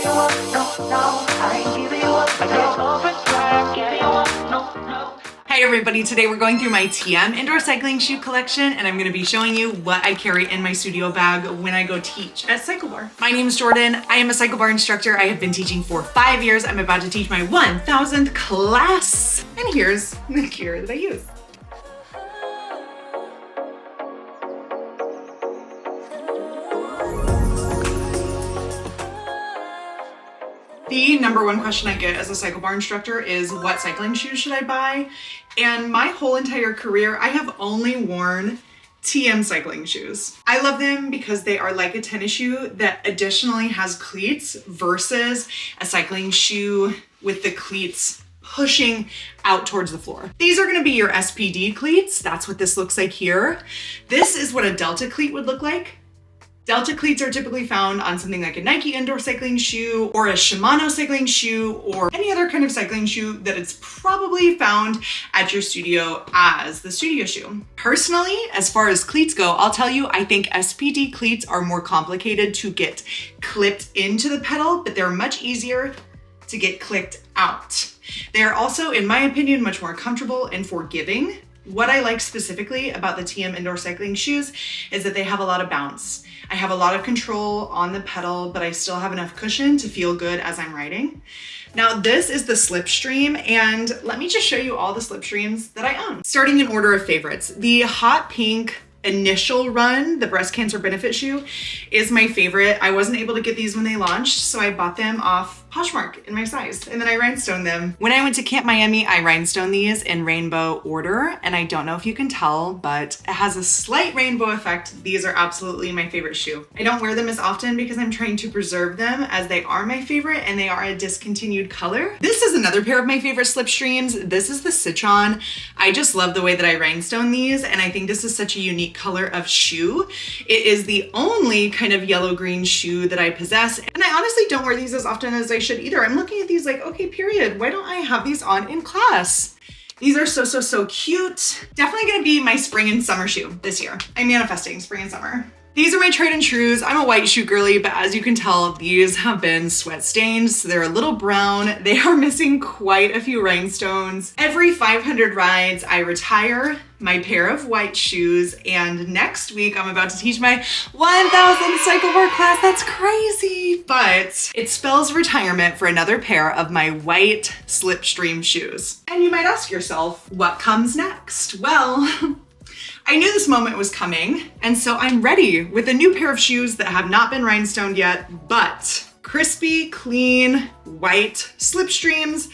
Hi everybody, today we're going through my Tiem indoor cycling shoe collection and I'm going to be showing you what I carry in my studio bag when I go teach at Cyclebar. My name is Jordan, I am a Cyclebar instructor. I have been teaching for 5 years. I'm about to teach my 1000th class and here's the gear that I use. The number one question I get as a Cyclebar instructor is what cycling shoes should I buy? And my whole entire career, I have only worn Tiem cycling shoes. I love them because they are like a tennis shoe that additionally has cleats versus a cycling shoe with the cleats pushing out towards the floor. These are gonna be your SPD cleats. That's what this looks like here. This is what a Delta cleat would look like. Delta cleats are typically found on something like a Nike indoor cycling shoe or a Shimano cycling shoe or any other kind of cycling shoe that is probably found at your studio as the studio shoe. Personally, as far as cleats go, I'll tell you, I think SPD cleats are more complicated to get clipped into the pedal, but they're much easier to get clicked out. They're also, in my opinion, much more comfortable and forgiving. What I like specifically about the Tiem indoor cycling shoes is that they have a lot of bounce. I have a lot of control on the pedal, but I still have enough cushion to feel good as I'm riding. Now this is the Slipstream, and let me just show you all the Slipstreams that I own. Starting in order of favorites, the hot pink initial run, the breast cancer benefit shoe, is my favorite. I wasn't able to get these when they launched, so I bought them off Poshmark in my size, and then I rhinestoned them. When I went to Camp Miami, I rhinestoned these in rainbow order, and I don't know if you can tell, but it has a slight rainbow effect. These are absolutely my favorite shoe. I don't wear them as often because I'm trying to preserve them as they are my favorite and they are a discontinued color. This is another pair of my favorite Slipstreams. This is the Citron. I just love the way that I rhinestone these, and I think this is such a unique color of shoe. It is the only kind of yellow-green shoe that I possess, and I honestly don't wear these as often as I should either. I'm looking at these like, okay, period. Why don't I have these on in class? These are so cute. Definitely gonna be my spring and summer shoe this year. I'm manifesting spring and summer. These are my tried and trues. I'm a white shoe girly, but as you can tell, these have been sweat stained, so they're a little brown. They are missing quite a few rhinestones. Every 500 rides, I retire my pair of white shoes, and next week I'm about to teach my 1000th Cyclebar class. That's crazy, but it spells retirement for another pair of my white Slipstream shoes. And you might ask yourself, what comes next? Well, I knew this moment was coming, and so I'm ready with a new pair of shoes that have not been rhinestoned yet, but crispy, clean, white Slipstreams,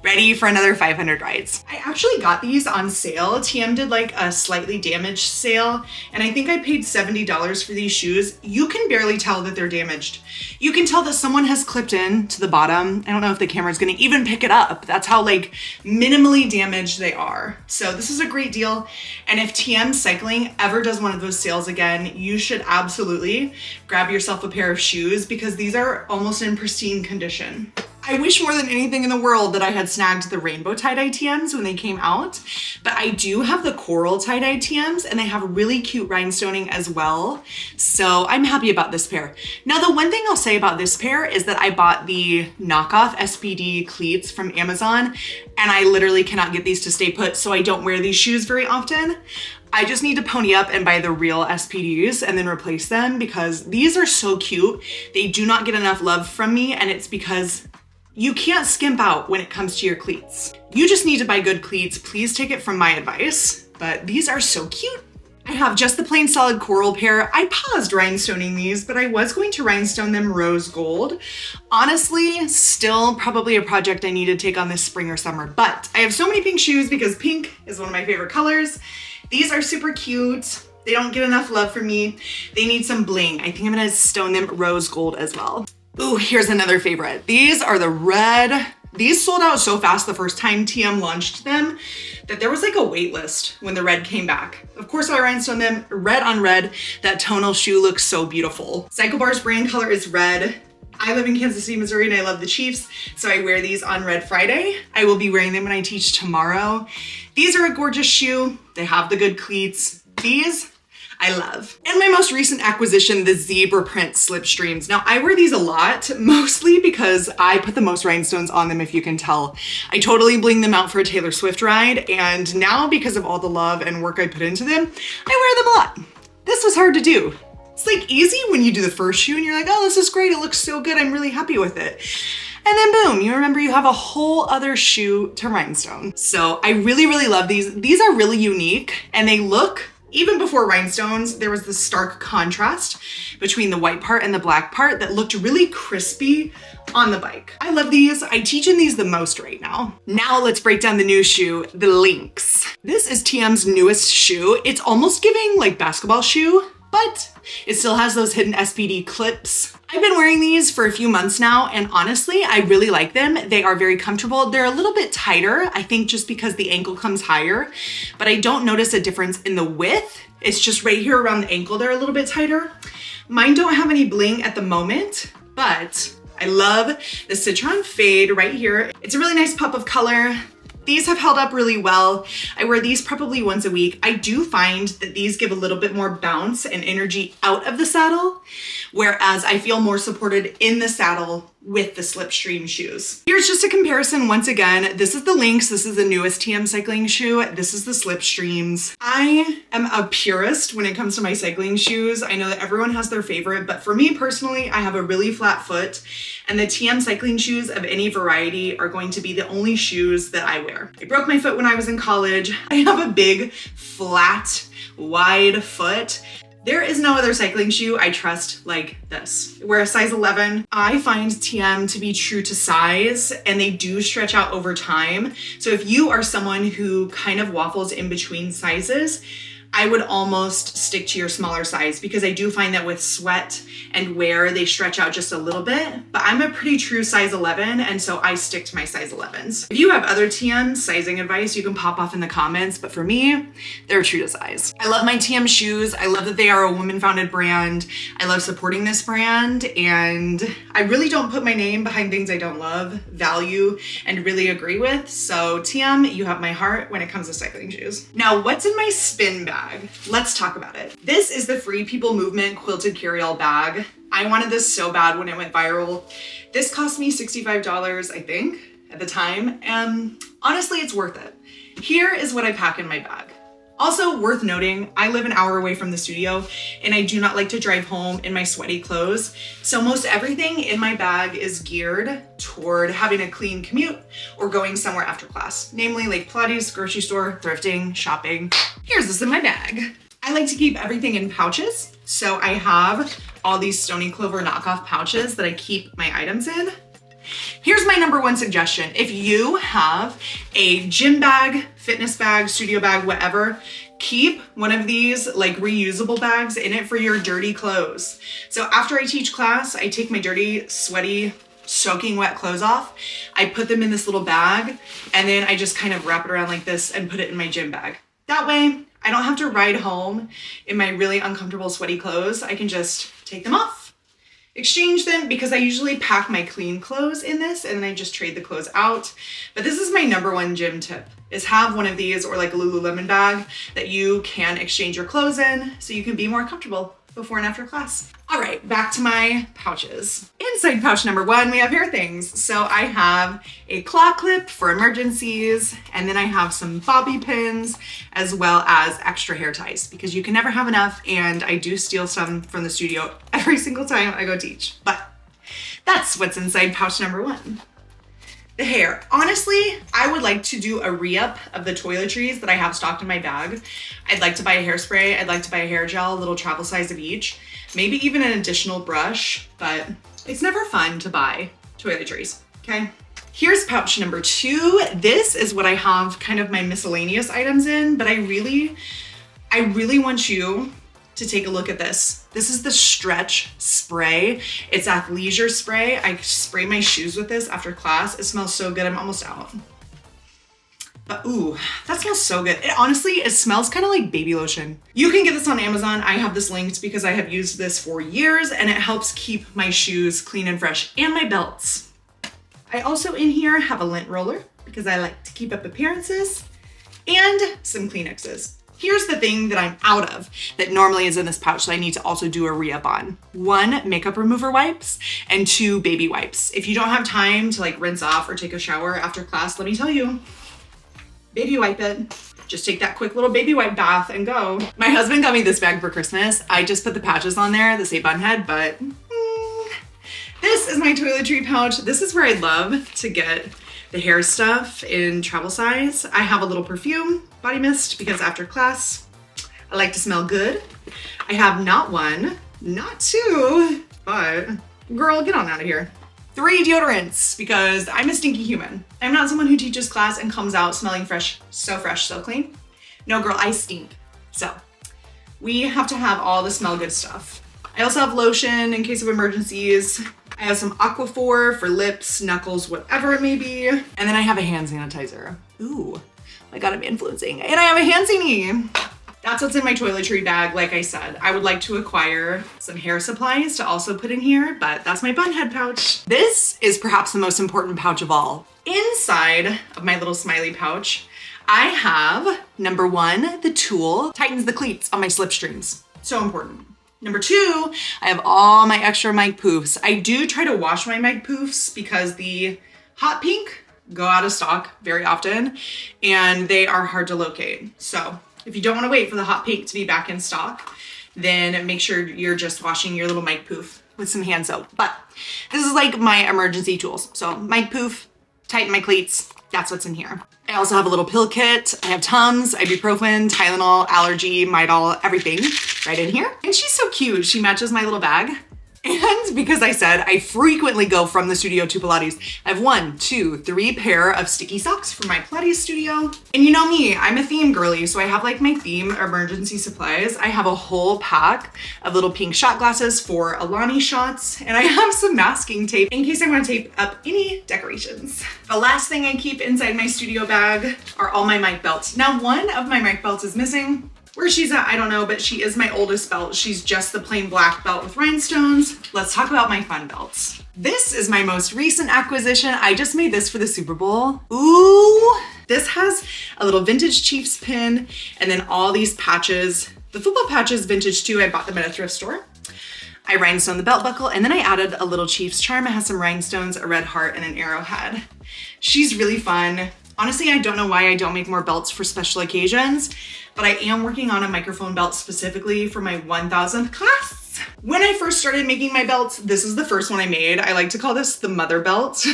ready for another 500 rides. I actually got these on sale. Tiem did like a slightly damaged sale, and I think I paid $70 for these shoes. You can barely tell that they're damaged. You can tell that someone has clipped in to the bottom. I don't know if the camera's gonna even pick it up. That's how like minimally damaged they are. So this is a great deal. And if Tiem Cycling ever does one of those sales again, you should absolutely grab yourself a pair of shoes because these are almost in pristine condition. I wish more than anything in the world that I had snagged the rainbow tie-dye Tiems when they came out, but I do have the coral tie-dye Tiems and they have really cute rhinestoning as well. So I'm happy about this pair. Now, the one thing I'll say about this pair is that I bought the knockoff SPD cleats from Amazon and I literally cannot get these to stay put, so I don't wear these shoes very often. I just need to pony up and buy the real SPDs and then replace them because these are so cute. They do not get enough love from me, and it's because you can't skimp out when it comes to your cleats. You just need to buy good cleats. Please take it from my advice, but these are so cute. I have just the plain solid coral pair. I paused rhinestoning these, but I was going to rhinestone them rose gold. Honestly, still probably a project I need to take on this spring or summer, but I have so many pink shoes because pink is one of my favorite colors. These are super cute. They don't get enough love from me. They need some bling. I think I'm gonna stone them rose gold as well. Ooh, here's another favorite. These are the red. These sold out so fast the first time Tiem launched them that there was like a wait list when the red came back. Of course, I rhinestoned them red on red. That tonal shoe looks so beautiful. Cyclebar's brand color is red. I live in Kansas City, Missouri, and I love the Chiefs, so I wear these on Red Friday. I will be wearing them when I teach tomorrow. These are a gorgeous shoe. They have the good cleats. These, I love. And my most recent acquisition, the zebra print slipstreams. Now I wear these a lot, mostly because I put the most rhinestones on them, if you can tell. I totally bling them out for a Taylor Swift ride, and now because of all the love and work I put into them, I wear them a lot. This was hard to do. It's like easy when you do the first shoe and you're like, oh, this is great, it looks so good, I'm really happy with it. And then boom, you remember you have a whole other shoe to rhinestone. So I really, really love these. These are really unique, and they look, even before rhinestones, there was this stark contrast between the white part and the black part that looked really crispy on the bike. I love these. I teach in these the most right now. Now let's break down the new shoe, the Lynx. This is Tiem's newest shoe. It's almost giving like basketball shoe, but it still has those hidden SPD clips. I've been wearing these for a few months now, and honestly, I really like them. They are very comfortable. They're a little bit tighter, I think just because the ankle comes higher, but I don't notice a difference in the width. It's just right here around the ankle, they're a little bit tighter. Mine don't have any bling at the moment, but I love the Citron Fade right here. It's a really nice pop of color. These have held up really well. I wear these probably once a week. I do find that these give a little bit more bounce and energy out of the saddle, whereas I feel more supported in the saddle with the slipstream shoes. Here's just a comparison once again. This is the Lynx. This is the newest Tiem cycling shoe. This is the slipstreams. I am a purist when it comes to my cycling shoes. I know that everyone has their favorite, but for me personally, I have a really flat foot, and the Tiem cycling shoes of any variety are going to be the only shoes that I wear. I broke my foot when I was in college. I have a big, flat, wide foot. There is no other cycling shoe I trust like this. I wear a size 11. I find Tiem to be true to size, and they do stretch out over time. So if you are someone who kind of waffles in between sizes, I would almost stick to your smaller size, because I do find that with sweat and wear, they stretch out just a little bit, but I'm a pretty true size 11, and so I stick to my size 11s. If you have other Tiem sizing advice, you can pop off in the comments, but for me, they're true to size. I love my Tiem shoes. I love that they are a woman-founded brand. I love supporting this brand, and I really don't put my name behind things I don't love, value, and really agree with. So Tiem, you have my heart when it comes to cycling shoes. Now, what's in my spin bag? Let's talk about it. This is the Free People Movement quilted carry-all bag. I wanted this so bad when it went viral. This cost me $65, I think, at the time, and honestly, it's worth it. Here is what I pack in my bag. Also worth noting, I live an hour away from the studio, and I do not like to drive home in my sweaty clothes. So most everything in my bag is geared toward having a clean commute or going somewhere after class, namely like Pilates, grocery store, thrifting, shopping. Here's this in my bag. I like to keep everything in pouches. So I have all these Stony Clover knockoff pouches that I keep my items in. Here's my number one suggestion. If you have a gym bag, fitness bag, studio bag, whatever, keep one of these like reusable bags in it for your dirty clothes. So after I teach class, I take my dirty, sweaty, soaking wet clothes off. I put them in this little bag, and then I just kind of wrap it around like this and put it in my gym bag. That way, I don't have to ride home in my really uncomfortable, sweaty clothes. I can just take them off, exchange them, because I usually pack my clean clothes in this and then I just trade the clothes out. But this is my number one gym tip, is have one of these or like a Lululemon bag that you can exchange your clothes in so you can be more comfortable before and after class. All right, back to my pouches. Inside pouch number one, we have hair things. So I have a claw clip for emergencies, and then I have some bobby pins as well as extra hair ties, because you can never have enough, and I do steal some from the studio every single time I go teach. But that's what's inside pouch number one. The hair. Honestly, I would like to do a re-up of the toiletries that I have stocked in my bag. I'd like to buy a hairspray. I'd like to buy a hair gel, a little travel size of each, maybe even an additional brush, but it's never fun to buy toiletries, okay? Here's pouch number two. This is what I have kind of my miscellaneous items in, but I really want you to take a look at this. This is the Stretch Spray. It's athleisure spray. I spray my shoes with this after class. It smells so good. I'm almost out. But ooh, that smells so good. It smells kind of like baby lotion. You can get this on Amazon. I have this linked because I have used this for years, and it helps keep my shoes clean and fresh, and my belts. I also in here have a lint roller because I like to keep up appearances, and some Kleenexes. Here's the thing that I'm out of that normally is in this pouch that I need to also do a re-up on. 1, makeup remover wipes, and 2, baby wipes. If you don't have time to like rinse off or take a shower after class, let me tell you, baby wipe it. Just take that quick little baby wipe bath and go. My husband got me this bag for Christmas. I just put the patches on there that say bunhead, but this is my toiletry pouch. This is where I love to get the hair stuff in travel size. I have a little perfume, body mist, because after class, I like to smell good. I have not 1, not 2, but girl, get on out of here. 3 deodorants, because I'm a stinky human. I'm not someone who teaches class and comes out smelling fresh, so clean. No girl, I stink. So we have to have all the smell good stuff. I also have lotion in case of emergencies. I have some Aquaphor for lips, knuckles, whatever it may be. And then I have a hand sanitizer. Ooh, my God, I'm influencing. And I have a hand sanitizer. That's what's in my toiletry bag. Like I said, I would like to acquire some hair supplies to also put in here, but that's my bunhead pouch. This is perhaps the most important pouch of all. Inside of my little smiley pouch, I have number 1, the tool, tightens the cleats on my slipstreams. So important. Number 2, I have all my extra mic poofs. I do try to wash my mic poofs because the hot pink go out of stock very often and they are hard to locate. So if you don't want to wait for the hot pink to be back in stock, then make sure you're just washing your little mic poof with some hand soap. But this is like my emergency tools. So mic poof, tighten my cleats, that's what's in here. I also have a little pill kit. I have Tums, ibuprofen, Tylenol, allergy, Midol, everything right in here. And she's so cute. She matches my little bag. And because I said I frequently go from the studio to Pilates, I have 1, 2, 3 pair of sticky socks for my Pilates studio. And you know me, I'm a theme girly, so I have like my theme emergency supplies. I have a whole pack of little pink shot glasses for Alani shots, and I have some masking tape in case I want to tape up any decorations. The last thing I keep inside my studio bag are all my mic belts. Now, 1 of my mic belts is missing. Where she's at, I don't know, but she is my oldest belt. She's just the plain black belt with rhinestones. Let's talk about my fun belts. This is my most recent acquisition. I just made this for the Super Bowl. Ooh, this has a little vintage Chiefs pin and then all these patches. The football patches vintage too. I bought them at a thrift store. I rhinestone the belt buckle and then I added a little Chiefs charm. It has some rhinestones, a red heart, and an arrowhead. She's really fun. Honestly, I don't know why I don't make more belts for special occasions, but I am working on a microphone belt specifically for my 1000th class. When I first started making my belts, this is the first one I made. I like to call this the mother belt,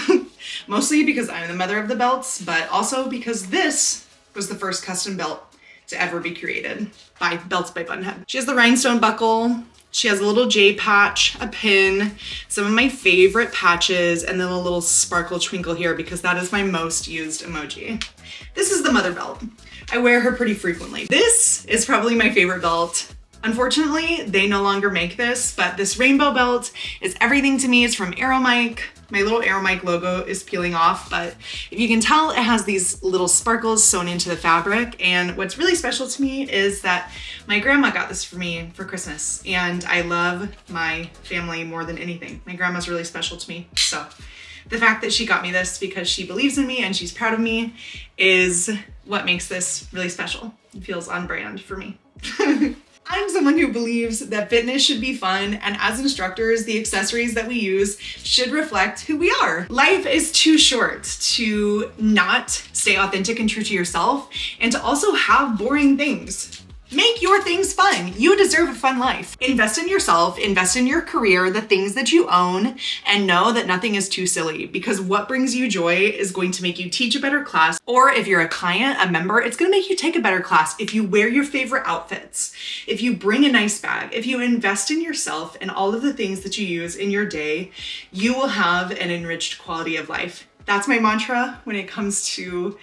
mostly because I'm the mother of the belts, but also because this was the first custom belt to ever be created by Belts by Bunhead. She has the rhinestone buckle. She has a little J patch, a pin, some of my favorite patches, and then a little sparkle twinkle here because that is my most used emoji. This is the mother belt. I wear her pretty frequently. This is probably my favorite belt. Unfortunately, they no longer make this, but this rainbow belt is everything to me. It's from Aeromike. My little Aeromike logo is peeling off, but if you can tell, it has these little sparkles sewn into the fabric. And what's really special to me is that my grandma got this for me for Christmas, and I love my family more than anything. My grandma's really special to me. So the fact that she got me this because she believes in me and she's proud of me is what makes this really special. It feels on brand for me. I'm someone who believes that fitness should be fun, and as instructors, the accessories that we use should reflect who we are. Life is too short to not stay authentic and true to yourself, and to also have boring things. Make your things fun. You deserve a fun life. Invest in yourself, invest in your career, the things that you own, and know that nothing is too silly, because what brings you joy is going to make you teach a better class, or if you're a client, a member, it's gonna make you take a better class if you wear your favorite outfits, if you bring a nice bag, if you invest in yourself and all of the things that you use in your day, you will have an enriched quality of life. That's my mantra when it comes to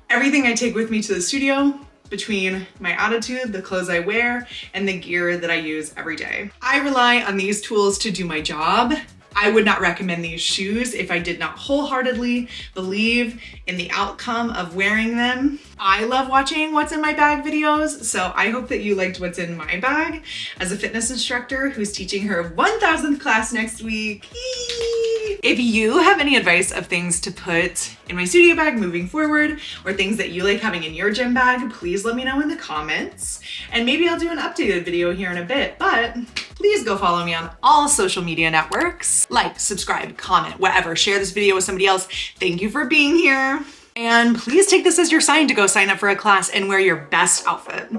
everything I take with me to the studio, between my attitude, the clothes I wear, and the gear that I use every day. I rely on these tools to do my job. I would not recommend these shoes if I did not wholeheartedly believe in the outcome of wearing them. I love watching what's in my bag videos, so I hope that you liked what's in my bag as a fitness instructor who's teaching her 1000th class next week. Yee! If you have any advice of things to put in my studio bag moving forward, or things that you like having in your gym bag, please let me know in the comments. And maybe I'll do an updated video here in a bit, but please go follow me on all social media networks. Like, subscribe, comment, whatever. Share this video with somebody else. Thank you for being here. And please take this as your sign to go sign up for a class and wear your best outfit.